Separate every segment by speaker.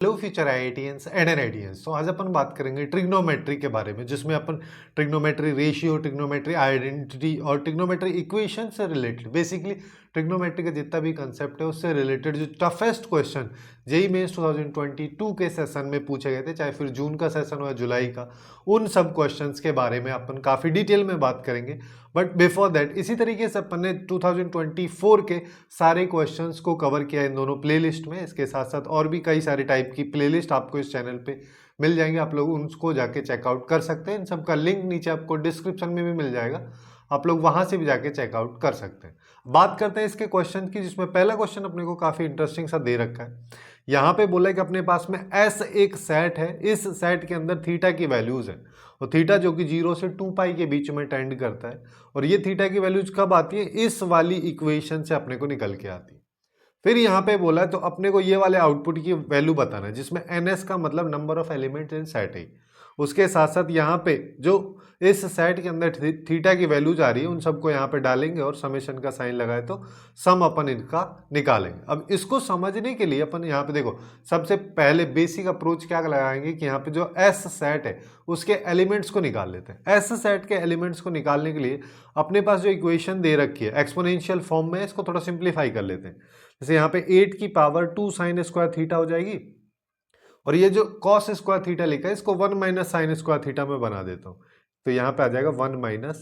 Speaker 1: Hello future IITians and NITians. तो आज अपन बात करेंगे ट्रिग्नोमेट्री के बारे में, जिसमें अपन ट्रिग्नोमेट्री रेशियो, ट्रिग्नोमेट्री आइडेंटिटी और ट्रिग्नोमेट्री इक्वेशन से रिलेटेड बेसिकली ट्रिग्नोमेट्री का जितना भी कंसेप्ट है उससे रिलेटेड जो टफेस्ट क्वेश्चन जेईई मेंस 2022 के सेशन में पूछे गए थे, चाहे फिर जून का सेशन हो या जुलाई का, उन सब क्वेश्चंस के बारे में अपन काफ़ी डिटेल में बात करेंगे। बट बिफोर दैट इसी तरीके से अपन ने 2024 के सारे क्वेश्चंस को कवर किया इन दोनों प्लेलिस्ट में। इसके साथ साथ और भी कई सारे टाइप की प्लेलिस्ट आपको इस चैनल पे मिल जाएंगे, आप लोग उनको जाके चेकआउट कर सकते हैं। इन सब का लिंक नीचे आपको डिस्क्रिप्शन में भी मिल जाएगा, आप लोग वहां से भी जाके चेकआउट कर सकते हैं। बात करते हैं इसके क्वेश्चन की, जिसमें पहला क्वेश्चन अपने को काफ़ी इंटरेस्टिंग सा दे रखा है। यहाँ पे बोला है कि अपने पास में एस एक सेट है, इस सेट के अंदर थीटा की वैल्यूज है, और थीटा जो कि 0 से 2 पाई के बीच में टेंड करता है, और ये थीटा की वैल्यूज कब आती है, इस वाली इक्वेशन से अपने को निकल के आती है। फिर यहाँ पे बोला है तो अपने को ये वाले आउटपुट की वैल्यू बताना है, जिसमें ns का मतलब number of elements in set है। उसके साथ साथ यहाँ पे जो इस सेट के अंदर थीटा की वैल्यूज आ रही है उन सबको यहाँ पे डालेंगे और समेशन का साइन लगाए तो सम अपन इनका निकालेंगे। अब इसको समझने के लिए अपन यहाँ पे देखो, सबसे पहले बेसिक अप्रोच क्या लगाएंगे कि यहाँ पे जो एस सेट है उसके एलिमेंट्स को निकाल लेते हैं। एस सेट के एलिमेंट्स को निकालने के लिए अपने पास जो इक्वेशन दे रखी है एक्सपोनेंशियल फॉर्म में, इसको थोड़ा सिंप्लीफाई कर लेते हैं। जैसे यहाँ पे 8 की पावर 2 साइन स्क्वायर थीटा हो जाएगी, और ये जो कॉस स्क्वायर थीटा लिखा है इसको 1 माइनस साइन स्क्वायर थीटा में बना देता हूँ, तो यहाँ पे आ जाएगा 1 माइनस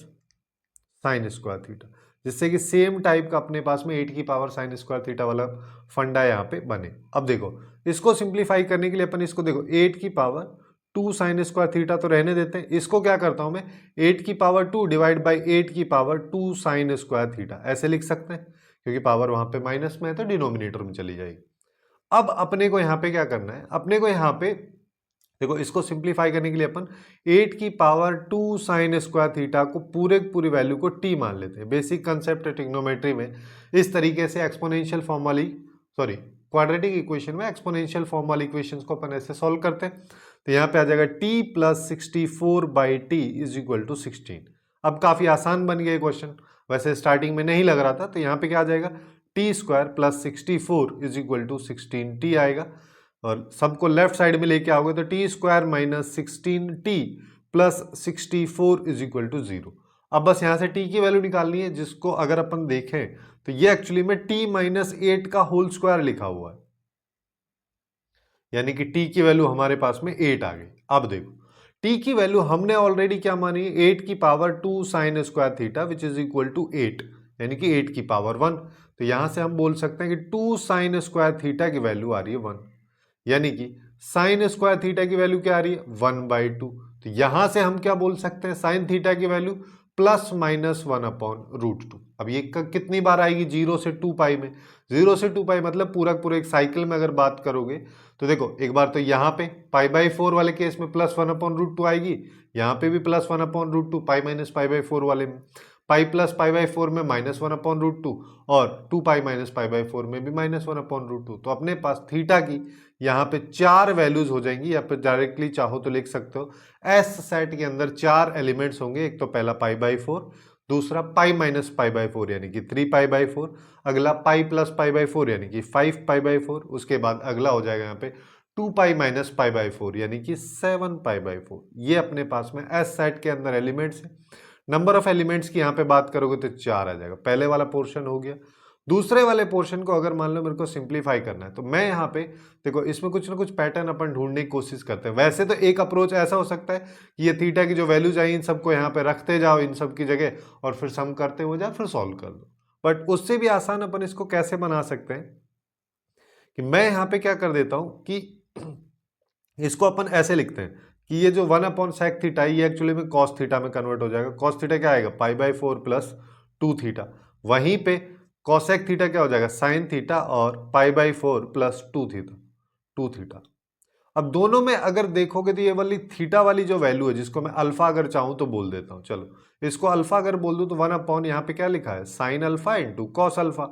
Speaker 1: साइन स्क्वायर थीटा, जिससे कि सेम टाइप का अपने पास में 8 की पावर साइन स्क्वायर थीटा वाला फंडा यहाँ पे बने। अब देखो इसको सिंप्लीफाई करने के लिए अपन इसको देखो 8 की पावर 2 साइन स्क्वायर थीटा तो रहने देते हैं, इसको क्या करता हूं मैं 8 की पावर 2 डिवाइड बाई 8 की पावर 2 साइन स्क्वायर थीटा ऐसे लिख सकते हैं, क्योंकि पावर वहां पे माइनस में है तो डिनोमिनेटर में चली जाएगी। अब अपने को यहाँ पे क्या करना है, अपने को यहाँ पे देखो इसको सिंप्लीफाई करने के लिए अपन 8 की पावर 2 साइन स्क्वायर थीटा को पूरी वैल्यू को t मान लेते हैं। बेसिक कंसेप्ट है ट्रिग्नोमेट्री में, इस तरीके से एक्सपोनेंशियल फॉर्म वाली क्वाड्रेटिक इक्वेशन में एक्सपोनेंशियल फॉर्म वाली इक्वेशंस को अपन ऐसे सॉल्व करते हैं। तो यहाँ पे आ जाएगा t plus 64 by t is equal to 16। अब काफी आसान बन गया क्वेश्चन, वैसे स्टार्टिंग में नहीं लग रहा था। तो यहाँ पे क्या आ जाएगा t square plus 64 is equal to 16t आएगा, और सबको लेफ्ट साइड में लेके आओगे तो t square minus 16t plus 64 is equal to 0। अब बस यहां से t की वैल्यू निकालनी है, जिसको अगर अपन देखें तो ये एक्चुअली में t माइनस 8 का होल स्क्वायर लिखा हुआ है, यानी कि t की वैल्यू हमारे पास में 8 आ गई। अब देखो t की वैल्यू हमने ऑलरेडी क्या मानी है 8 की power 2 sine square theta which is equal to 8, यानी कि 8 की पावर 1। तो यहां से हम बोल सकते हैं कि 2 साइन स्क्वायर थीटा की वैल्यू आ रही है 1, यानी कि साइन स्क्वायर थीटा की वैल्यू क्या आ रही है 1/2। तो यहां से हम क्या बोल सकते हैं साइन थीटा की वैल्यू प्लस माइनस 1/√2। अब ये कितनी बार आएगी 0 से 2 पाई में, 0 से 2 पाई मतलब पूरा एक साइकिल में अगर बात करोगे तो देखो एक बार तो यहाँ पे π/4 वाले केस में प्लस 1/√2 आएगी, यहाँ पे भी प्लस 1/√2, पाई माइनस π/4 वाले में पाई प्लस π/4 में माइनस 1/√2, और 2 पाई माइनस π/4 में भी माइनस 1/√2। तो अपने पास थीटा की यहाँ पे 4 वैल्यूज हो जाएंगी, या फिर डायरेक्टली चाहो तो लिख सकते हो एस सेट के अंदर 4 एलिमेंट्स होंगे। एक तो पहला π/4, दूसरा पाई माइनस π/4 यानी कि 3π/4, अगला पाई प्लस π/4 यानी कि 5π/4, उसके बाद अगला हो जाएगा यहाँ पे 2 पाई माइनस π/4 यानी कि 7π/4। ये अपने पास में एस सेट के अंदर एलिमेंट्स है। नंबर ऑफ एलिमेंट्स की यहाँ पे बात करोगे तो 4 आ जाएगा। पहले वाला पोर्शन हो गया। दूसरे वाले पोर्शन को अगर मान लो मेरे को सिंप्लीफाई करना है, तो मैं यहाँ पे देखो इसमें कुछ ना कुछ पैटर्न अपन ढूंढने की कोशिश करते हैं। वैसे तो एक अप्रोच ऐसा हो सकता है कि ये थीटा की जो वैल्यूज आई इन सबको यहाँ पे रखते जाओ इन सब की जगह, और फिर सम करते हो जाओ, फिर सॉल्व कर दो। बट उससे भी आसान अपन इसको कैसे बना सकते हैं कि मैं यहाँ पे क्या कर देता हूँ कि इसको अपन ऐसे लिखते हैं कि ये जो 1/sec थीटा ये एक्चुअली में कॉस थीटा में कन्वर्ट हो जाएगा। कॉस थीटा क्या आएगा π/4 प्लस 2 थीटा, वहीं पे कॉसेक थीटा क्या हो जाएगा साइन थीटा, और π/4 प्लस 2 थीटा। अब दोनों में अगर देखोगे तो ये वाली थीटा वाली जो वैल्यू है, जिसको मैं अल्फा अगर चाहूं तो बोल देता हूं, चलो इसको अल्फा अगर बोल दूं तो 1/, यहाँ पे क्या लिखा है sine alpha into cos alpha.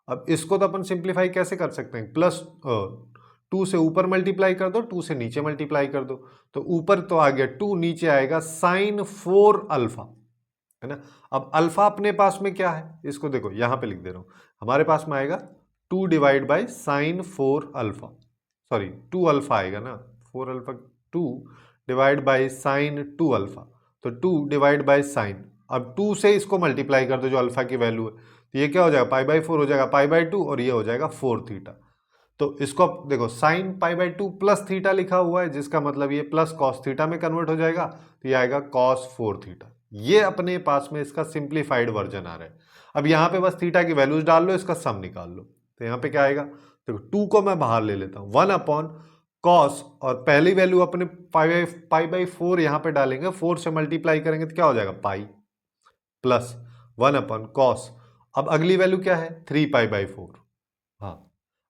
Speaker 1: अब इसको तो अपन सिंप्लीफाई कैसे कर सकते हैं, प्लस 2 से ऊपर मल्टीप्लाई कर दो, 2 से नीचे मल्टीप्लाई कर दो, तो ऊपर तो आ गया 2, नीचे आएगा साइन 4 अल्फा, है ना। अब अल्फा अपने पास में क्या है, इसको देखो यहां पे लिख दे रहा हूं, हमारे पास में आएगा 2 divide by sign 4 alpha. Sorry 2 alpha आएगा ना, 4 alpha 2 divide by sign 2 alpha, तो 2 डिवाइड बाई साइन, अब 2 से इसको मल्टीप्लाई कर दो जो अल्फा की वैल्यू है, तो ये क्या हो जाएगा पाई बाई 4 हो जाएगा पाई बाई 2 और ये हो जाएगा 4 थीटा। तो इसको आप देखो sine pi by 2 plus theta लिखा हुआ है जिसका मतलब ये प्लस कॉस थीटा में कन्वर्ट हो जाएगा, तो ये आएगा कॉस 4 थीटा। ये अपने पास में इसका सिंप्लीफाइड वर्जन आ रहा है। अब यहाँ पे बस थीटा की वैल्यूज डाल लो, इसका सम निकाल लो, तो यहाँ पे क्या आएगा, देखो 2 को मैं बाहर ले लेता हूँ, 1 अपॉन कॉस, और पहली वैल्यू अपने पाई बाई 4 यहाँ पे डालेंगे, 4 से मल्टीप्लाई करेंगे तो क्या हो जाएगा पाई, प्लस 1 अपॉन कॉस, अब अगली वैल्यू क्या है 3 पाई बाई 4, हाँ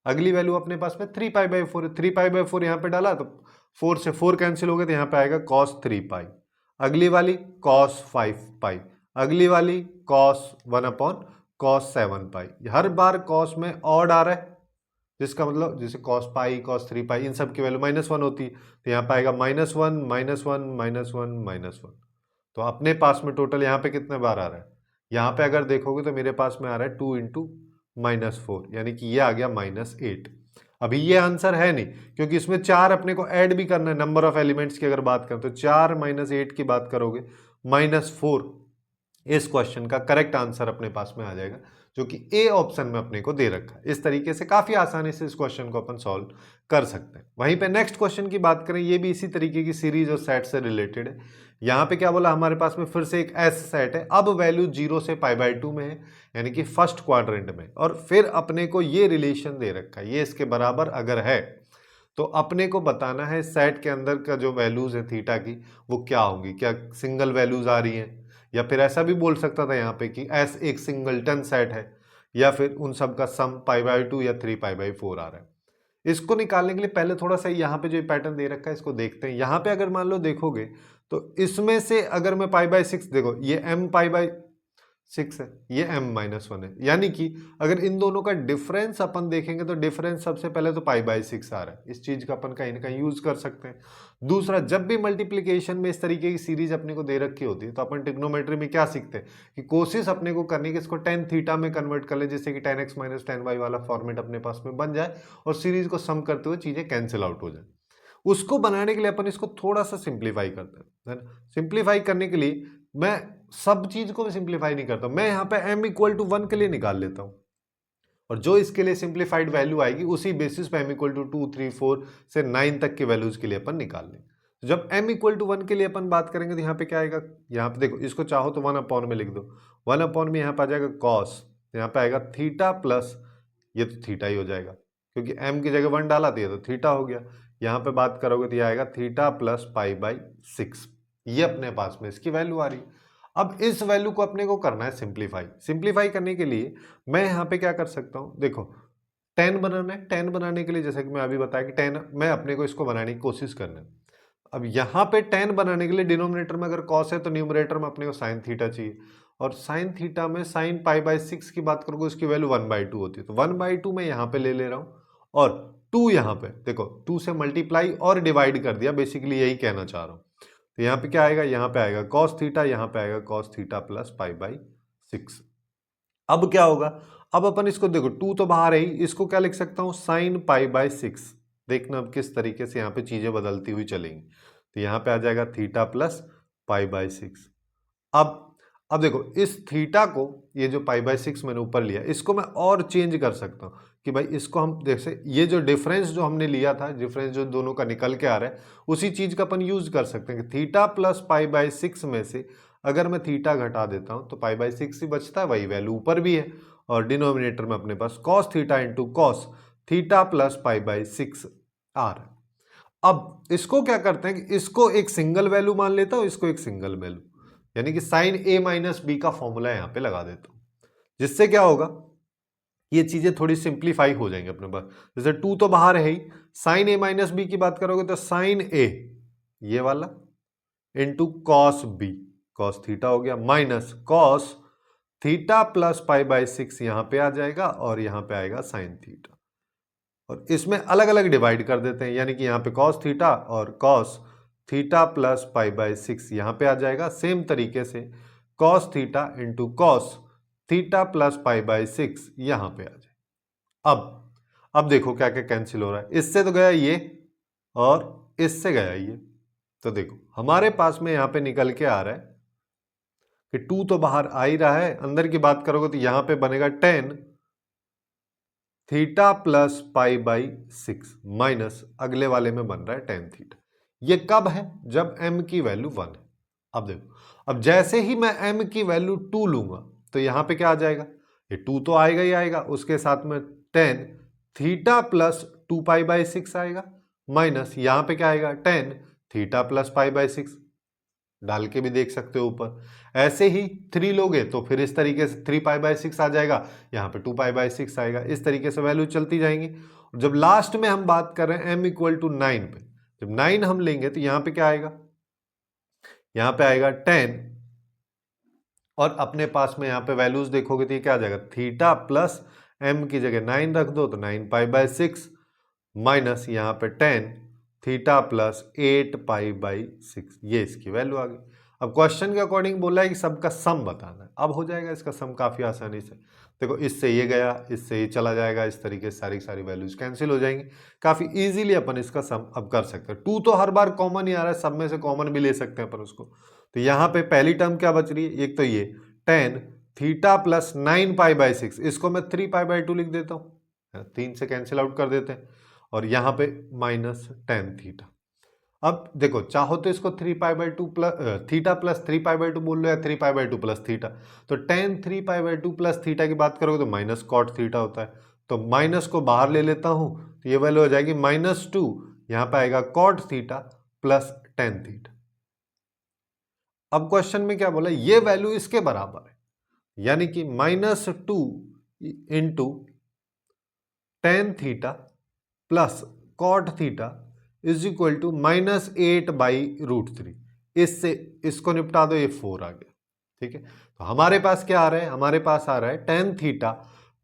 Speaker 1: अगली वैल्यू अपने पास में 3 पाई बाई 4 है, 3 पाई बाई 4 यहाँ पे डाला तो 4 से 4 कैंसिल हो गए तो यहाँ पे आएगा कॉस 3 पाई, अगली वाली कॉस 5 पाई, अगली वाली कॉस 1 अपॉन कॉस 7 पाई, हर बार कॉस में ऑड आ रहा है जिसका मतलब जैसे कॉस पाई कॉस 3 पाई इन सब की वैल्यू -1 होती है, तो यहाँ पे आएगा -1 -1 -1 -1, तो अपने पास में टोटल यहाँ पे कितने बार आ रहा है, यहाँ पे अगर देखोगे तो मेरे पास में आ रहा है 2 इंटू -4, यानी कि ये आ गया -8। अभी ये आंसर है नहीं क्योंकि इसमें 4 अपने को ऐड भी करना है, नंबर ऑफ एलिमेंट्स की अगर बात करें तो 4 -8 की बात करोगे -4, इस क्वेश्चन का करेक्ट आंसर अपने पास में आ जाएगा जो कि ए ऑप्शन में अपने को दे रखा है। इस तरीके से काफी आसानी से इस क्वेश्चन को अपन सॉल्व कर सकते हैं। वहीं पे नेक्स्ट क्वेश्चन की बात करें, ये भी इसी तरीके की सीरीज और सेट से रिलेटेड है। यहाँ पे क्या बोला, हमारे पास में फिर से एक एस सेट है, अब वैल्यू 0 से पाई बाई 2 में है, यानी कि फर्स्ट क्वाड्रेंट में, और फिर अपने को ये रिलेशन दे रखा है, ये इसके बराबर अगर है तो अपने को बताना है सेट के अंदर का जो वैल्यूज है थीटा की वो क्या होंगी, क्या सिंगल वैल्यूज आ रही हैं, या फिर ऐसा भी बोल सकता था यहाँ पे कि एस एक सिंगलटन सेट है, या फिर उन सब का सम पाई बाई 2 या 3 पाई बाई 4 आ रहा है। इसको निकालने के लिए पहले थोड़ा सा यहाँ पे जो पैटर्न दे रखा है इसको देखते हैं। यहाँ पे अगर मान लो देखोगे तो इसमें से अगर मैं पाई बाई 6 देखो, ये m पाई बाई 6 है, ये m-1 है, यानी कि अगर इन दोनों का डिफरेंस अपन देखेंगे तो डिफरेंस सबसे पहले तो पाई बाई 6 आ रहा है, इस चीज का अपन कहीं ना कहीं यूज कर सकते हैं। दूसरा, जब भी मल्टीप्लीकेशन में इस तरीके की सीरीज अपने को दे रखी होती है तो अपन ट्रिग्नोमेट्री में क्या सीखते हैं कि कोशिश अपने को करनी कि इसको टेन थीटा में कन्वर्ट कर ले, जिससे कि 10x माइनस 10y वाला फॉर्मेट अपने पास में बन जाए और सीरीज को सम करते हुए चीजें कैंसिल आउट हो जाए। उसको बनाने के लिए अपन इसको थोड़ा सा सिंप्लीफाई करते हैं, है ना। सिंप्लीफाई करने के लिए मैं सब चीज को सिंप्लीफाई नहीं करता, मैं यहाँ पे m इक्वल टू 1 के लिए निकाल लेता हूँ, और जो इसके लिए सिंप्लीफाइड वैल्यू आएगी उसी बेसिस पे m इक्वल टू 2 3 4 से 9 तक के वैल्यूज के लिए अपन निकाल लें। तो जब m इक्वल टू 1 के लिए अपन बात करेंगे तो यहाँ पे क्या आएगा, यहाँ पे देखो इसको चाहो तो 1 अपॉन में लिख दो, 1 अपॉन में यहाँ पे आ जाएगा कॉस, यहाँ पे आएगा थीटा प्लस, ये तो थीटा ही हो जाएगा क्योंकि m की जगह 1 डाला तो ये तो थीटा हो गया। यहाँ पे बात करोगे तो ये आएगा थीटा प्लस पाई बाई 6, ये अपने पास में इसकी वैल्यू आ रही। अब इस वैल्यू को अपने को करना है सिंप्लीफाई। सिंप्लीफाई करने के लिए मैं यहाँ पे क्या कर सकता हूँ, देखो 10 बनाना है, 10 बनाने के लिए जैसे कि मैं अभी बताया कि 10 मैं अपने को इसको बनाने की कोशिश करना है। अब यहाँ पे 10 बनाने के लिए डिनोमिनेटर में अगर कॉस है तो न्यूमरेटर में अपने को साइन थीटा चाहिए, और साइन थीटा में साइन पाई बाई 6 की बात करोगे उसकी वैल्यू 1/2 होती है, तो 1/2 मैं यहाँ पे ले रहा हूँ, और 2 यहाँ पे देखो 2 से मल्टीप्लाई और डिवाइड कर दिया, बेसिकली यही कहना चाह रहा हूँ। तो यहाँ पे क्या आएगा, यहाँ पे आएगा कॉस थीटा, यहाँ पे आएगा cos theta plus pi by 6। अब क्या होगा, अब अपन इसको देखो 2 तो बाहर है ही, इसको क्या लिख सकता हूँ साइन पाई बाई 6। देखना अब किस तरीके से यहाँ पे चीजें बदलती हुई चलेंगी, तो यहाँ पे आ जाएगा थीटा प्लस पाई बाई 6। अब देखो इस थीटा को, ये जो पाई बाई 6 मैंने ऊपर लिया, इसको मैं और चेंज कर सकता हूँ कि भाई इसको हम जैसे ये जो डिफरेंस जो हमने लिया था, डिफरेंस जो दोनों का निकल के आ रहा है, उसी चीज का अपन यूज कर सकते हैं कि थीटा प्लस पाई बाई 6 में से अगर मैं थीटा घटा देता हूं तो पाई बाई 6 ही बचता है, वही वैल्यू ऊपर भी है, और डिनोमिनेटर में अपने पास cos theta into cos theta plus pi by 6 आ रहा है। अब इसको क्या करते हैं कि इसको एक सिंगल वैल्यू मान लेता हूं, इसको एक सिंगल वैल्यू, यानी कि साइन ए माइनस बी का फॉर्मूला यहां पे लगा देता हूं, जिससे क्या होगा, ये चीजें थोड़ी सिंप्लीफाई हो जाएंगी अपने पास। जैसे 2 तो बाहर है ही, साइन ए माइनस बी की बात करोगे तो साइन ए ये वाला into cos B, cos theta हो गया, minus cos theta plus pi by 6 यहां पे आ जाएगा, और यहां पे आएगा साइन थीटा, और इसमें अलग अलग डिवाइड कर देते हैं, यानी कि यहाँ पे कॉस थीटा और cos theta plus pi by 6 यहाँ पे आ जाएगा। सेम तरीके से cos theta into cos theta plus pi by 6 यहाँ पे आ जाए। अब देखो क्या क्या कैंसिल हो रहा है, इससे तो गया ये और इससे गया ये। तो देखो हमारे पास में यहाँ पे निकल के आ रहा है कि 2 तो बाहर आ ही रहा है, अंदर की बात करोगे तो यहाँ पे बनेगा 10 theta plus pi by 6 minus अगले वाले में बन रहा है 10 थीटा। ये कब है? जब m की वैल्यू 1 है। अब देखो, अब जैसे ही मैं m की वैल्यू 2 लूंगा तो यहां पे क्या आ जाएगा, ये 2 तो आएगा ही आएगा, उसके साथ में 10 थीटा प्लस 2 पाई बाई 6 आएगा, माइनस यहां पे क्या आएगा 10 थीटा प्लस पाई बाई 6, डाल के भी देख सकते हो ऊपर। ऐसे ही 3 लोगे तो फिर इस तरीके से 3 पाई बाई 6 आ जाएगा, यहाँ पे 2 पाई बाई 6 आएगा, इस तरीके से वैल्यू चलती जाएंगी। जब लास्ट में हम बात कर रहे हैं m इक्वल टू 9 पे, जब 9 हम लेंगे तो यहाँ पे क्या आएगा, यहाँ पे आएगा 10 और अपने पास में यहाँ पे वैल्यूज देखोगे तो ये क्या आ जाएगा, थीटा प्लस m की जगह 9 रख दो तो 9 पाई बाई 6 माइनस यहाँ पे 10 थीटा प्लस 8 पाई बाई 6, ये इसकी वैल्यू आ गई। अब क्वेश्चन के अकॉर्डिंग बोला है कि सबका सम बताना है, अब हो जाएगा इसका सम काफी आसानी से। देखो इससे ये गया, इससे ये चला जाएगा, इस तरीके से सारी सारी वैल्यूज कैंसिल हो जाएंगी, काफी इजीली अपन इसका सम अब कर सकते हैं। 2 तो हर बार कॉमन ही आ रहा है, सब में से कॉमन भी ले सकते हैं अपन उसको। तो यहाँ पे पहली टर्म क्या बच रही है, एक तो ये 10 थीटा प्लस 9 पाई बाई 6, इसको मैं 3 पाई बाई 2 लिख देता हूँ, 3 से कैंसिल आउट कर देते हैं, और यहाँ पे माइनस 10 थीटा। अब देखो चाहो तो इसको 3 pi by 2 plus theta plus 3 pi by 2 बोल लो, या 3 पाई बाई 2 प्लस थीटा। तो 10 3 पाई बाई 2 प्लस थीटा की बात करोगे तो माइनस कॉट थीटा होता है, तो माइनस को बाहर ले लेता हूं तो ये वैल्यू हो जाएगी -2, यहां पे आएगा कॉट थीटा प्लस 10 थीटा। अब क्वेश्चन में क्या बोला, ये वैल्यू इसके बराबर है, यानी कि -2 into 10 theta plus cot theta is equal to -8 by √3। इससे इसको निपटा दो, ये 4 आ गया, ठीक है। तो हमारे पास क्या आ रहा है, हमारे पास आ रहा है 10 theta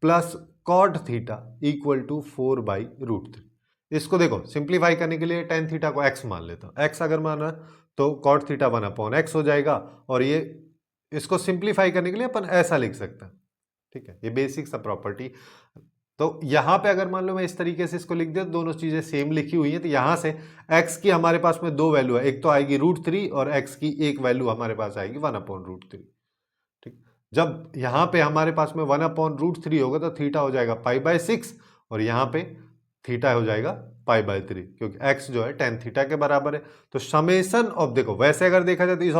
Speaker 1: plus cot theta equal to 4 by √3। इसको देखो सिंप्लीफाई करने के लिए 10 थीटा को x मान लेता हूं, x अगर माना तो कॉट थीटा 1/x हो जाएगा, और ये इसको सिंप्लीफाई करने के लिए अपन ऐसा लिख सकते हैं, ठीक है। ये बेसिक सा प्रॉपर्टी। तो यहां पे अगर मान लो मैं इस तरीके से इसको लिख दिया, दोनों चीजें सेम लिखी हुई है, तो यहां से x की हमारे पास में 2 वैल्यू है, एक तो आएगी √3 और x की एक वैल्यू हमारे पास आएगी 1/√3, ठीक। जब यहां पे हमारे पास में 1/√3 होगा तो थीटा हो जाएगा पाई बाई 6, और यहां पे थीटा हो जाएगा पाई बाई 3, क्योंकि x जो है 10 थीटा के बराबर है। तो समेसन ऑफ, देखो वैसे अगर देखा जाए तो इस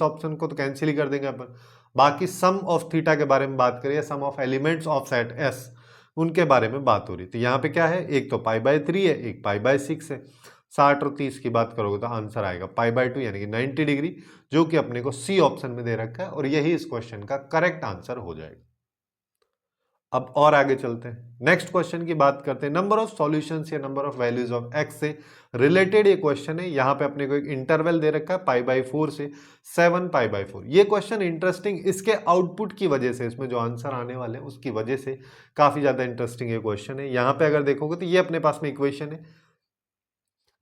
Speaker 1: ऑप्शन को तो कैंसिल ही कर देंगे अपन, बाकी सम ऑफ थीटा के बारे में बात करिए, sum of elements of set S, उनके बारे में बात हो रही। तो यहाँ पे क्या है, एक तो पाई बाई 3 है, एक पाई बाई 6 है। 60 और 30 की बात करोगे तो आंसर आएगा पाई बाई 2 यानी कि 90 डिग्री, जो कि अपने को सी ऑप्शन में दे रखा है, और यही इस क्वेश्चन का करेक्ट आंसर हो जाएगा। अब और आगे चलते हैं, नेक्स्ट क्वेश्चन की बात करते हैं। नंबर ऑफ सॉल्यूशंस या number of values of x से रिलेटेड ये क्वेश्चन है। यहाँ पे अपने को एक इंटरवल दे रखा है पाई बाई 4 से 7 पाई बाई 4। ये क्वेश्चन इंटरेस्टिंग इसके आउटपुट की वजह से, इसमें जो आंसर आने वाले हैं उसकी वजह से काफी ज्यादा इंटरेस्टिंग ये क्वेश्चन है। यहाँ पे अगर देखोगे तो ये अपने पास में इक्वेशन है,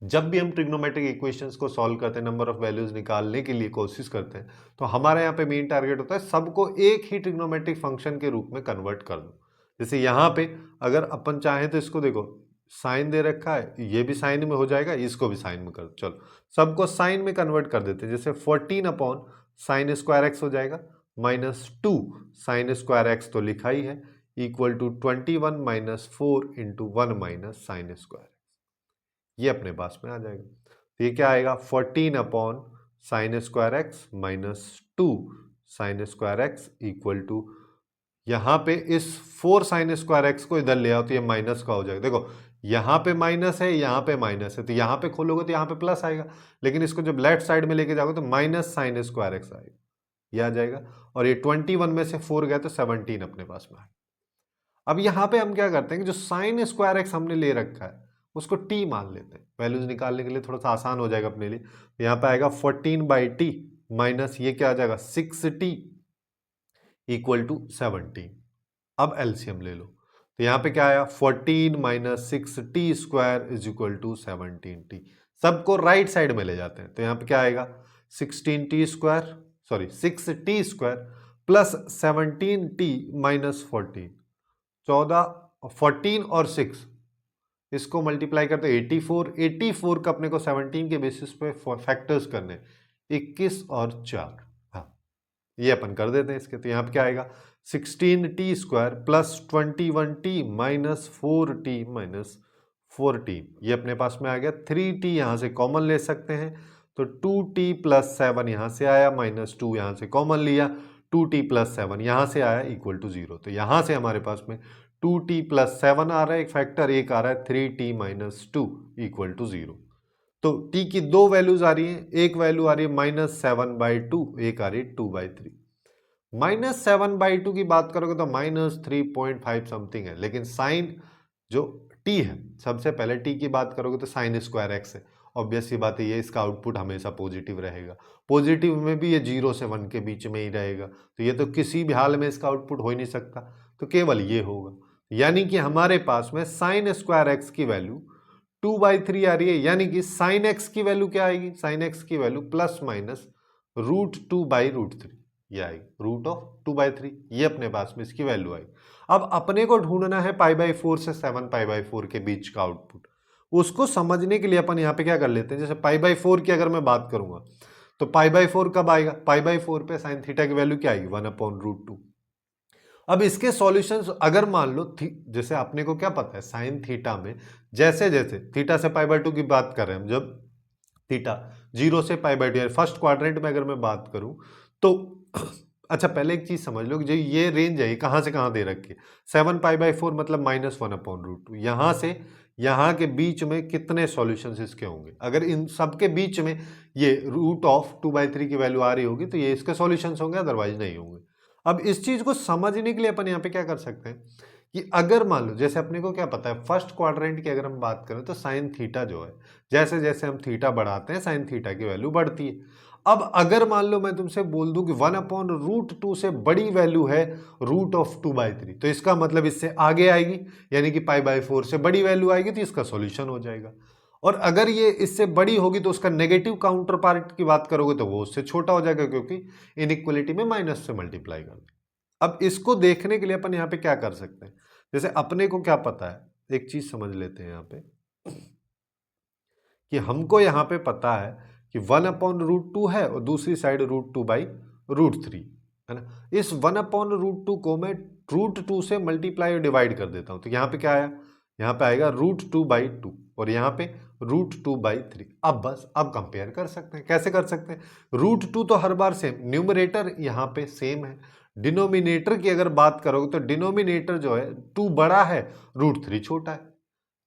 Speaker 1: जब भी हम ट्रिग्नोमेट्रिक इक्वेशंस को सॉल्व करते हैं, नंबर ऑफ वैल्यूज निकालने के लिए कोशिश करते हैं, तो हमारे यहाँ पे मेन टारगेट होता है सबको एक ही ट्रिग्नोमेट्रिक फंक्शन के रूप में कन्वर्ट कर दो। जैसे यहाँ पे अगर अपन चाहें तो इसको देखो, साइन दे रखा है, ये भी साइन में हो जाएगा, इसको भी साइन में कर दो, चलो सबको साइन में कन्वर्ट कर देते हैं। जैसे 14/sin² x हो जाएगा, -2 sin² तो लिखा ही है, इक्वल टू 21 - 4 × 1 - sin², ये अपने पास में आ जाएगा। तो ये क्या आएगा, 14/sin² -2 sin² इक्वल टू, यहां पे इस 4 sin² को इधर ले आओ तो ये माइनस का हो जाएगा। देखो यहां पे माइनस है, यहां पे माइनस है, तो यहां पे खोलोगे तो यहां पे प्लस आएगा, लेकिन इसको जब लेफ्ट साइड में लेके जाओगे तो -sin² आएगा, ये आ जाएगा। और ये 21 में से 4 गया तो 17 अपने पास में आएगा। अब यहाँ पे हम क्या करते हैं कि जो sin² हमने ले रखा है उसको t मान लेते हैं, वैल्यूज निकालने के लिए थोड़ा सा आसान हो जाएगा अपने लिए। तो यहाँ पे आएगा 14/t माइनस ये क्या आ जाएगा 6t इक्वल टू 17। अब एलसीएम ले लो, तो यहाँ पे क्या आया 14 - 6t² is equal to 17t। सबको राइट साइड में ले जाते हैं, तो यहाँ पे क्या आएगा 6t² प्लस 17t - 14, 14 और 6 इसको मल्टीप्लाई करते 84, 84 का अपने को 17 के बेसिस पे फैक्टर्स करने 21 और 4। हाँ, ये अपन कर देते हैं इसके। तो यहाँ पे क्या आएगा 16t square plus 21t minus 4t minus 4t, ये अपने पास में आ गया। 3t यहाँ से कॉमन ले सकते हैं तो 2t प्लस 7 यहाँ से आया, माइनस 2 यहाँ से कॉमन लिया, 2t प्लस 7 यहाँ से आया इक्वल टू 0। तो यहाँ से हमारे पास में 2t प्लस 7 आ रहा है एक फैक्टर, एक आ रहा है 3t माइनस 2 इक्वल टू 0। तो t की दो वैल्यूज आ रही हैं, एक वैल्यू आ रही है -7/2, एक आ रही है 2/3। -7/2 की बात करोगे तो -3.5 समथिंग है, लेकिन साइन जो t है, सबसे पहले t की बात करोगे तो साइन स्क्वायर x है। ऑब्वियस सी बात है, ये इसका आउटपुट हमेशा पॉजिटिव रहेगा। पॉजिटिव में भी ये 0 से 1 के बीच में ही रहेगा, तो ये तो किसी भी हाल में इसका आउटपुट हो ही नहीं सकता, तो केवल ये होगा। यानी कि हमारे पास में साइन स्क्वायर x की वैल्यू 2/3 आ रही है, यानी कि साइन x की वैल्यू क्या आएगी, साइन x की वैल्यू प्लस माइनस √2/√3, ये आएगी √2/3, ये अपने पास में इसकी वैल्यू आएगी। अब अपने को ढूंढना है π/4 से 7π/4 के बीच का आउटपुट। उसको समझने के लिए अपन यहाँ पे क्या कर लेते हैं, जैसे π/4 की अगर मैं बात करूंगा तो π/4 कब आएगा, π/4 पे साइन थीटा की वैल्यू क्या आएगी 1/√2। अब इसके सॉल्यूशंस अगर मान लो जैसे अपने को क्या पता है साइन थीटा में जैसे जैसे थीटा से π/2 की बात कर रहे हैं हम, जब थीटा 0 से π/2 फर्स्ट क्वाड्रेंट में अगर मैं बात करूं तो अच्छा पहले एक चीज समझ लो कि जो ये रेंज है कहां से कहां दे रखी है, 7π/4 मतलब -1/√2। यहां से यहां के बीच में कितने सॉल्यूशंस इसके होंगे, अगर इन सब के बीच में ये √2/3 की वैल्यू आ रही होगी तो ये इसके सॉल्यूशंस होंगे, अदरवाइज नहीं होंगे। अब इस चीज को समझने के लिए अपन यहाँ पे क्या कर सकते हैं कि अगर मान लो जैसे अपने को क्या पता है फर्स्ट क्वाड्रेंट की अगर हम बात करें तो साइन थीटा जो है जैसे जैसे हम थीटा बढ़ाते हैं साइन थीटा की वैल्यू बढ़ती है। अब अगर मान लो मैं तुमसे बोल दूं कि 1/√2 से बड़ी वैल्यू है √2/3, तो इसका मतलब इससे आगे आएगी, यानी कि π/4 से बड़ी वैल्यू आएगी तो इसका सॉल्यूशन हो जाएगा। और अगर ये इससे बड़ी होगी तो उसका नेगेटिव काउंटर पार्ट की बात करोगे तो वो उससे छोटा हो जाएगा, क्योंकि इनइक्वलिटी में माइनस से मल्टीप्लाई कर। अब इसको देखने के लिए अपन यहाँ पे क्या कर सकते हैं, जैसे अपने को क्या पता है, एक चीज समझ लेते हैं यहाँ पे कि हमको यहाँ पे पता है कि 1/√2 है और दूसरी साइड √2/√3 है ना। इस 1/√2 को मैं √2 से मल्टीप्लाई और डिवाइड कर देता हूँ, तो यहाँ पे क्या आया, यहाँ पे आएगा √2/2 और यहाँ पे √2/3। अब बस अब कंपेयर कर सकते हैं, कैसे कर सकते हैं, √2 तो हर बार सेम, न्यूमरेटर यहाँ पे सेम है, डिनोमिनेटर की अगर बात करोगे तो डिनोमिनेटर जो है 2 बड़ा है √3 छोटा है।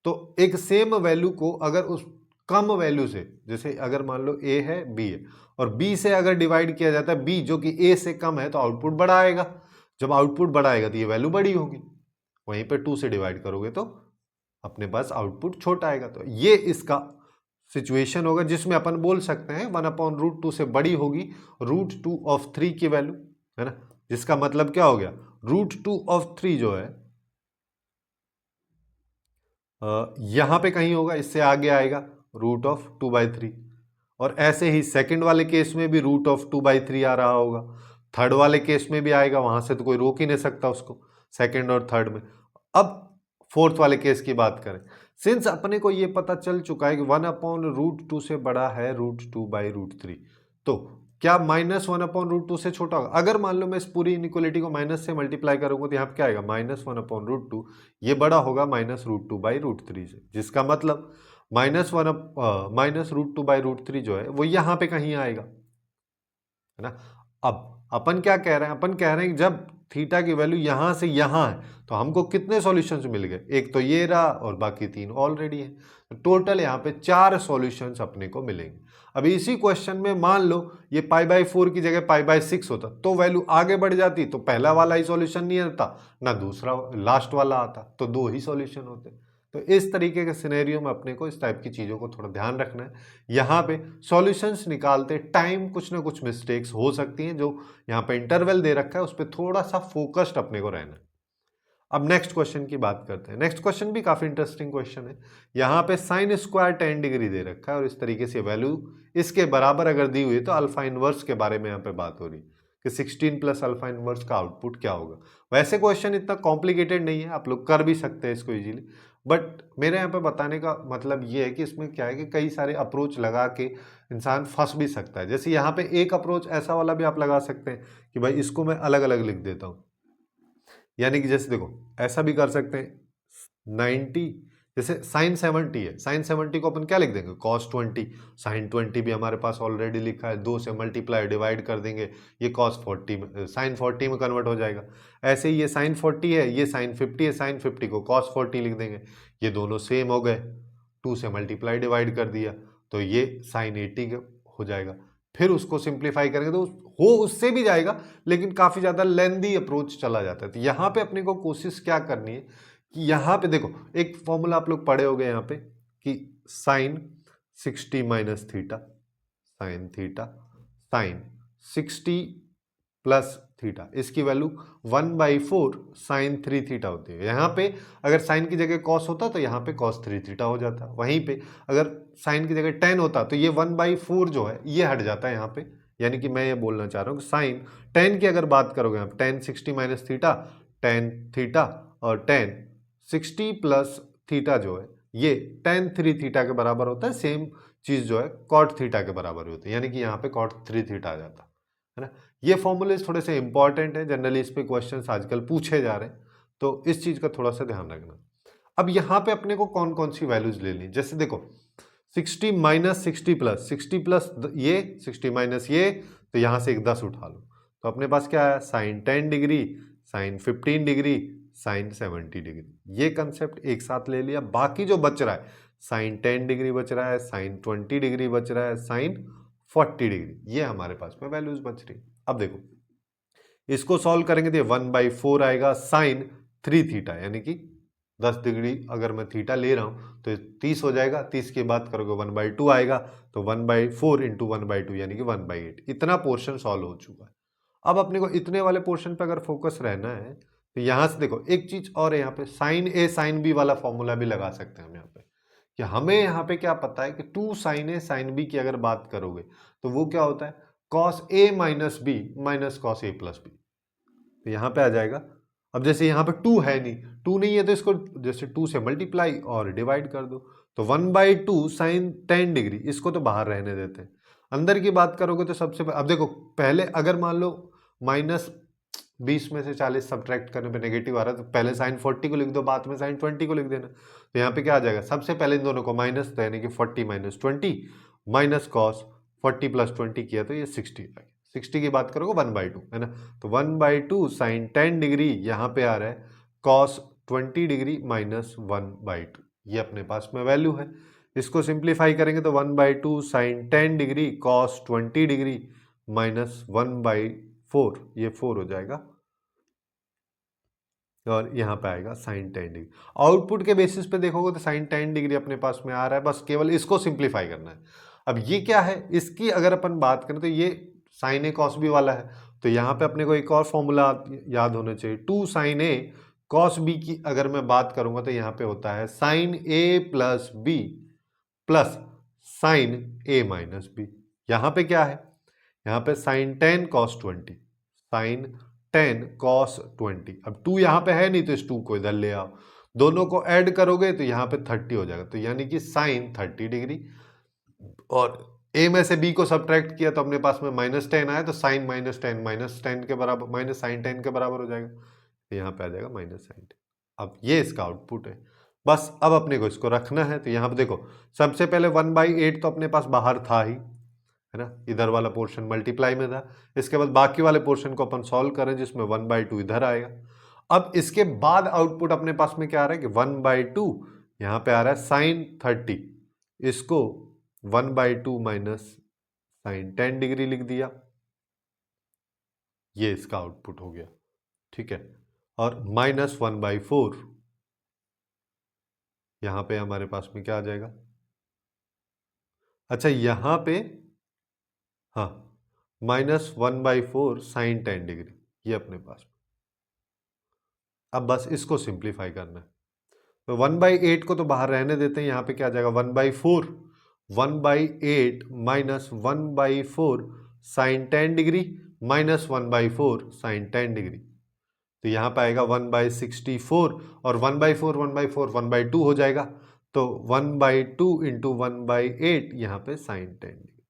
Speaker 1: तो एक सेम वैल्यू को अगर उस कम वैल्यू से, जैसे अगर मान लो a है b है और b से अगर डिवाइड किया जाता है b जो कि a से कम है तो आउटपुट बड़ा आएगा, जब आउटपुट बड़ा आएगा तो ये वैल्यू बड़ी होगी, वहीं पे 2 से डिवाइड करोगे तो अपने पास आउटपुट छोटा आएगा। तो ये इसका सिचुएशन होगा जिसमें अपन बोल सकते हैं 1/√2 से बड़ी होगी √2/3 की वैल्यू, है ना, जिसका मतलब क्या हो गया, √2/3 जो है यहां पे कहीं होगा, इससे आगे आएगा √2/3। और ऐसे ही सेकंड वाले केस में भी √2/3 आ रहा होगा, थर्ड वाले केस में भी आएगा, वहां से तो कोई रोक ही नहीं सकता उसको सेकंड और थर्ड में। अब फोर्थ वाले केस की बात करें, सिंस अपने को ये पता चल चुका है कि 1/√2 से बड़ा है √2/√3, तो क्या -1/√2 से छोटा होगा। अगर मान लो मैं इस पूरी इनइक्वालिटी को माइनस से मल्टीप्लाई करूंगा तो यहाँ पे क्या आएगा -1/√2, ये बड़ा होगा -√2/√3 से, जिसका मतलब -√2/√3 जो है वो यहाँ पे कहीं आएगा, है ना। अब अपन क्या कह रहे हैं, अपन कह रहे हैं कि जब थीटा की वैल्यू यहां से यहां है तो हमको कितने सॉल्यूशंस मिल गए, एक तो ये रहा और बाकी 3 ऑलरेडी है, तो टोटल यहाँ पे 4 सॉल्यूशंस अपने को मिलेंगे। अभी इसी क्वेश्चन में मान लो ये π/4 की जगह π/6 होता तो वैल्यू आगे बढ़ जाती, तो पहला वाला ही सॉल्यूशन नहीं आता ना दूसरा लास्ट वाला आता, तो 2 ही सॉल्यूशन होते। तो इस तरीके के सिनेरियो में अपने को इस टाइप की चीज़ों को थोड़ा ध्यान रखना है। यहाँ पे सॉल्यूशंस निकालते टाइम कुछ ना कुछ मिस्टेक्स हो सकती हैं, जो यहाँ पे इंटरवल दे रखा है उस पर थोड़ा सा फोकस्ड अपने को रहना है। अब नेक्स्ट क्वेश्चन की बात करते हैं। नेक्स्ट क्वेश्चन भी काफी इंटरेस्टिंग क्वेश्चन है। यहाँ पे साइन स्क्वायर 10 डिग्री दे रखा है और इस तरीके से वैल्यू इसके बराबर अगर दी हुई है तो अल्फा इनवर्स के बारे में यहाँ पे बात हो रही है कि 16 प्लस अल्फा इनवर्स का आउटपुट क्या होगा। वैसे क्वेश्चन इतना कॉम्प्लिकेटेड नहीं है, आप लोग कर भी सकते हैं इसको इजीली, बट मेरे यहाँ पे बताने का मतलब ये है कि इसमें क्या है कि कई सारे अप्रोच लगा के इंसान फंस भी सकता है। जैसे यहाँ पे एक अप्रोच ऐसा वाला भी आप लगा सकते हैं कि भाई इसको मैं अलग अलग लिख देता हूँ, यानी कि जैसे देखो ऐसा भी कर सकते हैं 90, जैसे साइन 70 है, साइन 70 को अपन क्या लिख देंगे कॉस 20, साइन 20 भी हमारे पास ऑलरेडी लिखा है, 2 से मल्टीप्लाई डिवाइड कर देंगे, ये कॉस 40 में साइन 40 में कन्वर्ट हो जाएगा। ऐसे ही ये साइन 40 है, ये साइन 50 है, साइन 50 को कॉस 40 लिख देंगे, ये दोनों सेम हो गए, 2 से मल्टीप्लाई डिवाइड कर दिया तो ये साइन 80 हो जाएगा। फिर उसको सिंप्लीफाई करेंगे तो हो उससे भी जाएगा, लेकिन काफी ज्यादा लेंदी अप्रोच चला जाता है। तो यहाँ पे अपने को कोशिश क्या करनी है कि यहाँ पे देखो एक फॉर्मूला आप लोग पढ़े होंगे यहाँ पे कि sine 60 minus theta sine theta sine 60 plus theta, इसकी वैल्यू 1/4 साइन 3 थीटा होती है। यहाँ पे अगर साइन की जगह कॉस होता तो यहाँ पे कॉस 3 थीटा हो जाता। वहीं पे अगर साइन की जगह टेन होता तो ये 1/4 जो है ये हट जाता है यहाँ पे। यानी कि मैं ये बोलना चाह रहा हूँ कि साइन टेन की अगर बात करोगे आप, ten 60 minus theta tan theta, और टेन 60 प्लस थीटा जो है ये टेन 3 थीटा के बराबर होता है। सेम चीज जो है कॉट थीटा के बराबर होती है, यानी कि यहाँ पे कॉट 3 थीटा आ जाता है ना। ये फॉर्मूले थोड़े से इंपॉर्टेंट है, जनरली इस पे क्वेश्चंस आजकल पूछे जा रहे हैं, तो इस चीज का थोड़ा सा ध्यान रखना। अब यहाँ पे अपने को कौन कौन सी वैल्यूज लेनी, जैसे देखो 60 माइनस 60 प्लस, 60 प्लस ये 60 माइनस ये, तो यहाँ से एक 10 उठा लो तो अपने पास क्या है sine 10 degree, sine 15 degree, sine 70 degree. ये कंसेप्ट एक साथ ले लिया। बाकी जो बच रहा है साइन 10 डिग्री बच रहा है, साइन 20 डिग्री बच रहा है, साइन 40 डिग्री, ये हमारे पास में वैल्यूज बच रही। अब देखो इसको सॉल्व करेंगे तो 1/4 आएगा साइन 3 थीटा, यानी कि 10 डिग्री अगर मैं थीटा ले रहा हूं तो 30 हो जाएगा। 30 की बात करोगे 1/2 आएगा, तो 1/4 इंटू 1/2 यानी कि 1/8। इतना पोर्शन सॉल्व हो चुका है। अब अपने को इतने वाले पोर्शन पे अगर फोकस रहना है तो यहां से देखो एक चीज और है, यहाँ पे साइन ए साइन बी वाला फॉर्मूला भी लगा सकते हैं हम यहाँ पे, कि हमें यहाँ पे क्या पता है कि 2 साइन ए साइन बी की अगर बात करोगे तो वो क्या होता है cos A minus B minus cos A plus B. तो यहाँ पे आ जाएगा। अब जैसे यहाँ पे 2 है नहीं, 2 नहीं है तो इसको जैसे 2 से मल्टीप्लाई और डिवाइड कर दो, तो 1/2 साइन 10 डिग्री, इसको तो बाहर रहने देते हैं। अंदर की बात करोगे तो सबसे अब देखो पहले अगर मान लो माइनस 20 में से 40 सब्ट्रैक्ट करने पे नेगेटिव आ रहा है तो पहले साइन 40 को लिख दो, बाद में साइन 20 को लिख देना। तो यहाँ पे क्या आ जाएगा सबसे पहले इन दोनों को माइनस, तो यानी कि 40 माइनस 20 माइनस कॉस 40 प्लस 20 किया तो ये 60 आ गया। 60 की बात करोगे 1/2 है ना, तो 1/2 साइन 10 डिग्री यहाँ पे आ रहा है कॉस 20 डिग्री माइनस 1/2, ये अपने पास में वैल्यू है। इसको सिंप्लीफाई करेंगे तो 1/2 sine 10 degree cos 20 degree minus 1/4, ये 4 हो जाएगा और यहाँ पे आएगा साइन 10 डिग्री। आउटपुट के बेसिस पे देखोगे तो साइन 10 डिग्री अपने पास में आ रहा है, बस केवल इसको सिंप्लीफाई करना है। अब ये क्या है, इसकी अगर अपन बात करें तो ये साइन ए कॉस बी वाला है, तो यहाँ पे अपने को एक और फॉर्मूला याद होना चाहिए, 2 साइन ए कॉस बी की अगर मैं बात करूंगा तो यहाँ पे होता है sign A plus B plus sign A minus B. यहाँ पे क्या है, यहाँ पे साइन 10 कॉस 20, साइन 10 कॉस 20। अब 2 यहाँ पे है नहीं तो इस 2 को इधर ले आओ, दोनों को ऐड करोगे तो यहाँ पे 30 हो जाएगा, तो यानी कि साइन 30 डिग्री। और ए में से बी को सब्ट्रैक्ट किया तो अपने पास में -10 आया, तो साइन -10 के बराबर माइनस साइन 10 के बराबर हो जाएगा, तो यहाँ पे आ जाएगा माइनस साइन 10। अब ये इसका आउटपुट है। बस अब अपने को इसको रखना है, तो यहाँ पे देखो सबसे पहले 1/8 तो अपने पास बाहर था ही, है ना, इधर वाला पोर्शन मल्टीप्लाई में था। इसके बाद बाकी वाले पोर्शन को अपन सॉल्व करें जिसमें 1/2 इधर आएगा। अब इसके बाद आउटपुट अपने पास में क्या आ रहा है कि 1/2 यहाँ पे आ रहा है साइन 30, इसको 1/2 माइनस साइन 10 डिग्री लिख दिया, ये इसका आउटपुट हो गया। ठीक है, और माइनस 1/4 यहां पे हमारे पास में क्या आ जाएगा, अच्छा यहां पे हाँ -1/4 साइन 10 डिग्री, ये अपने पास। अब बस इसको सिंप्लीफाई करना है, तो 1/8 को तो बाहर रहने देते हैं, यहाँ पे क्या आ जाएगा 1/4, 1/8 minus 1/4 sine 10 degree minus 1/4 sine 10 degree. तो यहाँ पे आएगा 1/64 और 1/4 1/4 1/2 हो जाएगा, तो 1/2 इंटू 1/8 यहाँ पे साइन 10 डिग्री।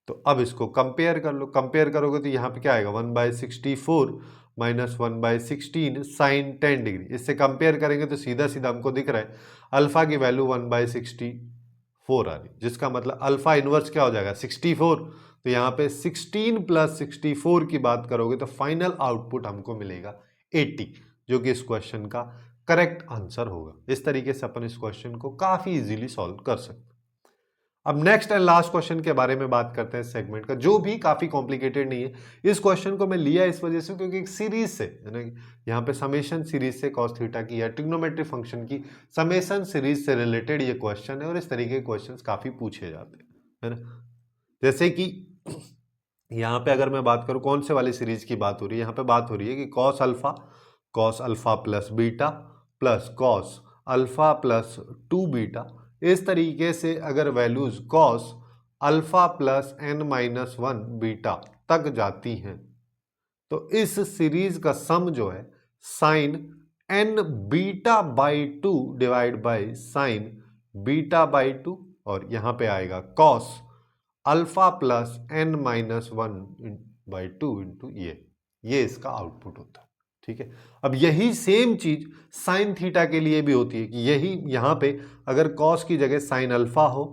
Speaker 1: तो अब इसको कंपेयर कर लो, कंपेयर करोगे तो यहाँ पे क्या आएगा 1/64 माइनस 1/16 साइन 10 डिग्री। इससे कंपेयर करेंगे तो सीधा सीधा हमको दिख रहा है अल्फा की वैल्यू 1/64 आ रही, जिसका मतलब अल्फा इनवर्स क्या हो जाएगा 64। तो यहाँ पे 16 प्लस 64 की बात करोगे तो फाइनल आउटपुट हमको मिलेगा 80, जो कि इस क्वेश्चन का करेक्ट आंसर होगा। इस तरीके से अपन इस क्वेश्चन को काफी इजीली सॉल्व कर सकते हैं। अब नेक्स्ट एंड लास्ट क्वेश्चन के बारे में बात करते हैं सेगमेंट का, जो भी काफी कॉम्प्लिकेटेड नहीं है। इस क्वेश्चन को मैं लिया इस वजह से क्योंकि एक सीरीज से है ना, यहाँ पे समेशन सीरीज से कॉस थीटा की या ट्रिग्नोमेट्री फंक्शन की समेशन सीरीज से रिलेटेड ये क्वेश्चन है, और इस तरीके के क्वेश्चन काफी पूछे जाते हैं, है ना। जैसे कि यहाँ पे अगर मैं बात करूँ कौन से वाली सीरीज की बात हो रही है, यहाँ पे बात हो रही है कि cos alpha plus beta plus cos alpha plus 2 beta. इस तरीके से अगर values cos alpha plus n-1 beta तक जाती हैं तो इस सीरीज का सम जो है sine n beta by 2 divide by sine beta by 2, और यहां पे आएगा cos alpha plus n-1 by 2 into ये इसका आउटपुट होता है। ठीक है, अब यही सेम चीज साइन थीटा के लिए भी होती है कि यही यहां पे अगर कॉस की जगह साइन अल्फा हो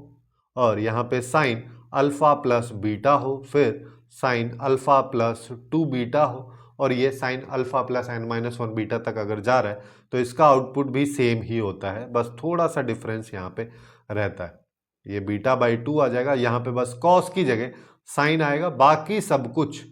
Speaker 1: और यहां पे साइन अल्फा प्लस बीटा हो, फिर साइन अल्फा प्लस 2 बीटा हो, और ये sine alpha plus n-1 beta तक अगर जा रहा है तो इसका आउटपुट भी सेम ही होता है, बस थोड़ा सा डिफरेंस यहाँ पे रहता है। ये बीटा बाई 2 आ जाएगा, यहाँ पे बस कॉस की जगह साइन आएगा, बाकी सब कुछ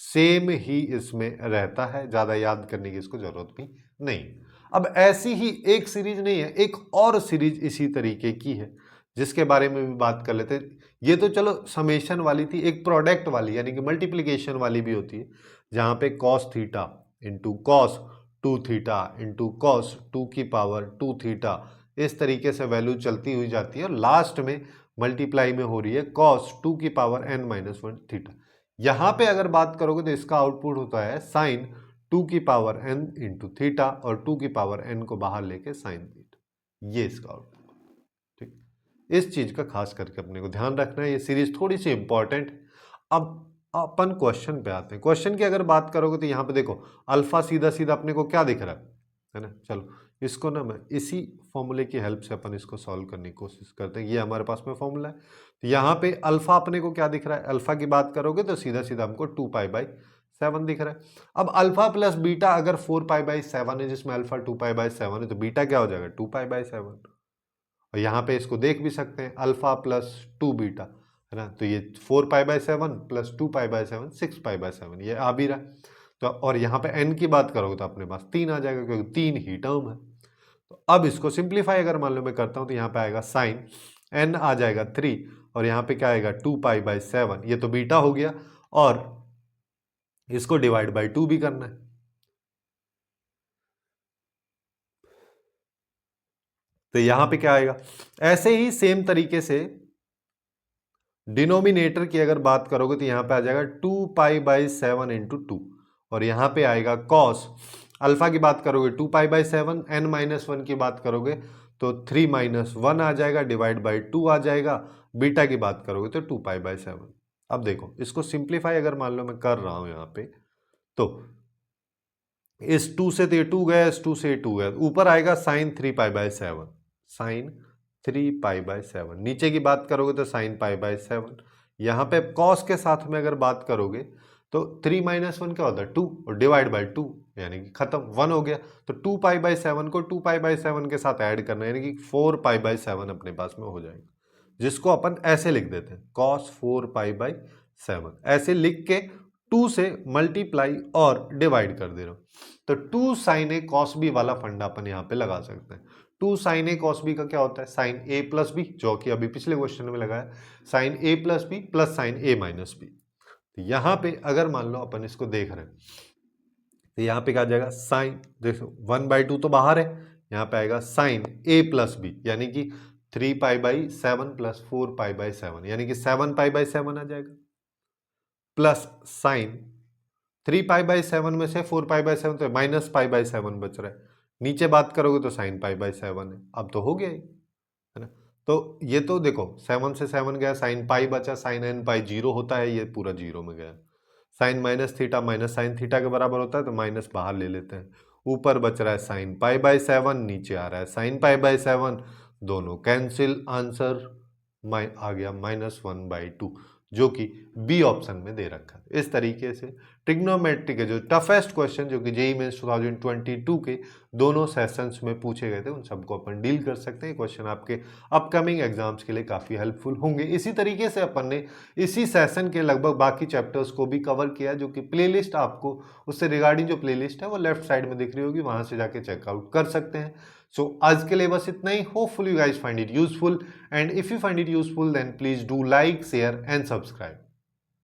Speaker 1: सेम ही इसमें रहता है, ज्यादा याद करने की इसको जरूरत भी नहीं। अब ऐसी ही एक सीरीज नहीं है, एक और सीरीज इसी तरीके की है जिसके बारे में भी बात कर लेते हैं। ये तो चलो समेशन वाली थी, एक प्रोडक्ट वाली यानी कि मल्टीप्लिकेशन वाली भी होती है, जहां पे cos theta into cos 2 theta into cos 2 की पावर 2 थीटा, इस तरीके से वैल्यू चलती हुई जाती है और लास्ट में मल्टीप्लाई में हो रही है कॉस 2 की पावर n-1 थीटा। यहां पे अगर बात करोगे तो इसका आउटपुट होता है साइन 2 की पावर n इंटू थीटा, और 2 की पावर n को बाहर लेके साइन थीटा, ये इसका आउटपुट। ठीक, इस चीज का खास करके अपने को ध्यान रखना है, ये सीरीज थोड़ी सी इंपॉर्टेंट। अब अपन क्वेश्चन पे आते हैं। क्वेश्चन की अगर बात करोगे तो यहाँ पे देखो अल्फा सीधा सीधा अपने को क्या दिख रहा है ना। चलो इसको ना मैं इसी फॉर्मूले की हेल्प से अपन इसको सॉल्व करने की कोशिश करते हैं। ये हमारे पास में फॉर्मूला है, तो यहाँ पे अल्फा अपने को क्या दिख रहा है, अल्फा की बात करोगे तो सीधा सीधा हमको 2π/7 दिख रहा है। अब अल्फा प्लस बीटा अगर 4π/7 है, जिसमें अल्फा 2π/7 है, तो बीटा क्या हो जाएगा 2π/7। और यहाँ पे इसको देख भी सकते हैं अल्फा प्लस 2 बीटा, है ना, तो ये 4π/7 प्लस 2π/7 6π/7 ये आ भी रहा है। तो और यहाँ पे n की बात करोगे तो अपने पास 3 आ जाएगा, क्योंकि 3 ही टर्म है। तो अब इसको सिंप्लीफाई अगर मान लो मैं करता हूँ तो यहाँ पे आएगा साइन n आ जाएगा 3, और यहाँ पे क्या आएगा 2π/7, ये तो बीटा हो गया, और इसको डिवाइड बाई 2 भी करना है। तो यहाँ पे क्या आएगा, ऐसे ही सेम तरीके से डिनोमिनेटर की अगर बात करोगे तो यहाँ पे आ जाएगा 2π/7 इंटू 2, और यहाँ पे आएगा कॉस अल्फा की बात करोगे 2π/7, n-1 की बात करोगे तो 3-1 आ जाएगा, डिवाइड बाई 2 आ जाएगा, बीटा की बात करोगे तो 2π/7। अब देखो इसको सिंप्लीफाई अगर मान लो मैं कर रहा हूं यहाँ पे, तो इस 2 से तो ये 2 गया, इस 2 से 2 गया, ऊपर आएगा साइन 3π/7, साइन 3π/7, नीचे की बात करोगे तो साइन π/7। यहाँ पे कॉस के साथ में अगर बात करोगे तो 3-1 क्या होता है 2, और डिवाइड बाई 2 यानी कि खत्म, 1 हो गया। तो 2π/7 को 2π/7 के साथ ऐड करना यानी कि 4π/7 अपने पास में हो जाएगा, जिसको अपन ऐसे लिख देते हैं cos 4π/7, ऐसे लिख के 2 से मल्टीप्लाई और डिवाइड कर दे रहा हूं। तो 2 साइन ए कॉस बी वाला फंडा अपन यहाँ पे लगा सकते हैं। 2 साइन ए कॉस बी का क्या होता है साइन ए प्लस बी, जो कि अभी पिछले क्वेश्चन में लगाया, sign A plus B plus sign A minus B. तो यहाँ पे अगर मान लो अपन इसको देख रहे हैं तो यहाँ पे क्या आ जाएगा साइन, देखो 1/2 तो बाहर है, यहाँ पे आएगा साइन ए प्लस बी यानी कि 3π/7 प्लस 4π/7 यानी कि 7π/7 आ जाएगा, प्लस साइन 3π/7 में से 4π/7 तो -π/7 बच रहा है, नीचे बात करोगे तो sin π/7 है। अब तो हो गया ही, है ना। तो ये तो देखो 7 से 7 गया, sin पाई बचा, sin n पाई 0 होता है, ये पूरा 0 में गया। sin -θ माइनस sin θ के बराबर होता है, तो माइनस बाहर ले लेते हैं। ऊपर बच रहा है sin π/7, नीचे आ रहा है sin π/7, दोनों कैंसिल, आंसर आ गया -1/2, जो कि बी ऑप्शन में दे रखा है। इस तरीके से ट्रिग्नोमेट्री के जो टफेस्ट क्वेश्चन जो कि जेईई मेंस 2022 के दोनों सेशंस में पूछे गए थे, उन सबको अपन डील कर सकते हैं। क्वेश्चन आपके अपकमिंग एग्जाम्स के लिए काफ़ी हेल्पफुल होंगे। इसी तरीके से अपन ने इसी सेशन के लगभग बाकी चैप्टर्स को भी कवर किया, जो कि प्लेलिस्ट आपको उससे रिगार्डिंग जो प्लेलिस्ट है वो लेफ्ट साइड में दिख रही होगी, वहां से जाके चेकआउट कर सकते हैं। सो आज के लिए बस इतना ही। Hopefully you guys find it useful, and if you find it useful then please do like, share and subscribe.